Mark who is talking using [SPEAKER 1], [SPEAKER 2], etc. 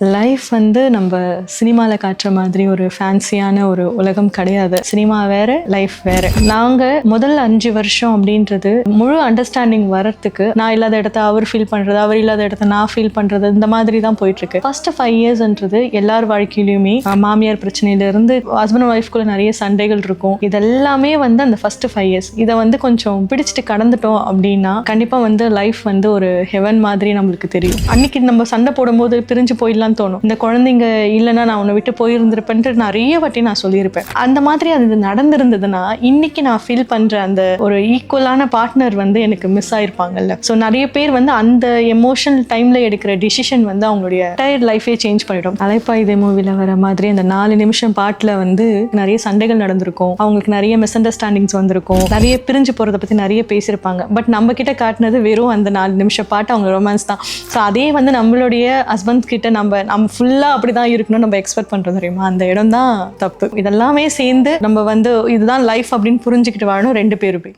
[SPEAKER 1] Life வந்து நம்ம சினிமாவில் காட்டுற மாதிரி ஒரு ஃபேன்சியான ஒரு உலகம் கிடையாது. சினிமா வேற, லைஃப் வேற. நாங்கள் முதல் 5 வருஷம் அப்படின்றது முழு அண்டர்ஸ்டாண்டிங் வரத்துக்கு நான் இல்லாத இடத்த அவர் ஃபீல் பண்ணுறது, அவர் இல்லாத இடத்த நான் ஃபீல் பண்ணுறது, இந்த மாதிரி தான் போயிட்டு இருக்கு. ஃபர்ஸ்ட் 5 இயர்ஸ்ன்றது எல்லார் வாழ்க்கையிலுமே மாமியார் பிரச்சனையிலிருந்து ஹஸ்பண்ட் அண்ட் ஒய்ஃப்குள்ள நிறைய சண்டைகள் இருக்கும். இதெல்லாமே வந்து அந்த ஃபர்ஸ்ட் 5 இயர்ஸ் இதை வந்து கொஞ்சம் பிடிச்சிட்டு கடந்துட்டோம் அப்படின்னா கண்டிப்பாக வந்து லைஃப் வந்து ஒரு ஹெவன் மாதிரி நம்மளுக்கு தெரியும். அன்னைக்கு நம்ம சண்டை போடும்போது பிரிஞ்சு போயிடலாம் தோணும். இந்த குழந்தைங்க இல்லைன்னா நான் உன்னை விட்டு போயிருந்திருப்பேன்ட்டு நிறைய வாட்டி நான் சொல்லியிருப்பேன். அந்த மாதிரி அது நடந்திருந்ததுன்னா இன்னைக்கு நான் ஃபீல் பண்ற அந்த ஒரு ஈக்குவலான பார்ட்னர் வந்து எனக்கு மிஸ் ஆயிருப்பாங்கல்ல. ஸோ நிறைய பேர் வந்து அந்த எமோஷனல் டைம்ல எடுக்கிற டிசிஷன் வந்து அவங்களுடைய என்டையர் லைஃபே சேஞ்ச் பண்ணிடும். அலைப்பாயுதே மூவில வர மாதிரி அந்த 4 நிமிஷம் பாட்டுல வந்து நிறைய சண்டைகள் நடந்திருக்கும், அவங்களுக்கு நிறைய மிஸ் அண்டர்ஸ்டாண்டிங்ஸ் வந்திருக்கும், நிறைய பிரிஞ்சு போறதை பத்தி நிறைய பேசியிருப்பாங்க. பட் நம்ம கிட்ட காட்டினது வெறும் அந்த 4 நிமிஷம் பாட்டு, அவங்க ரொமான்ஸ் தான். ஸோ அதே வந்து நம்மளுடைய ஹஸ்பண்ட் கிட்ட நம்ம ஃபுல்லாக அப்படி தான் இருக்கணும்னு நம்ம எக்ஸ்பெக்ட் பண்ணுறோம் தெரியுமா, அந்த இடம் தான் தப்பு. இதெல்லாமே சேர்ந்து நம்ம வந்து இதுதான் லைஃப் அப்படின்னு புரிஞ்சுக்கிட்டு வாழணும் 2 பேருமே.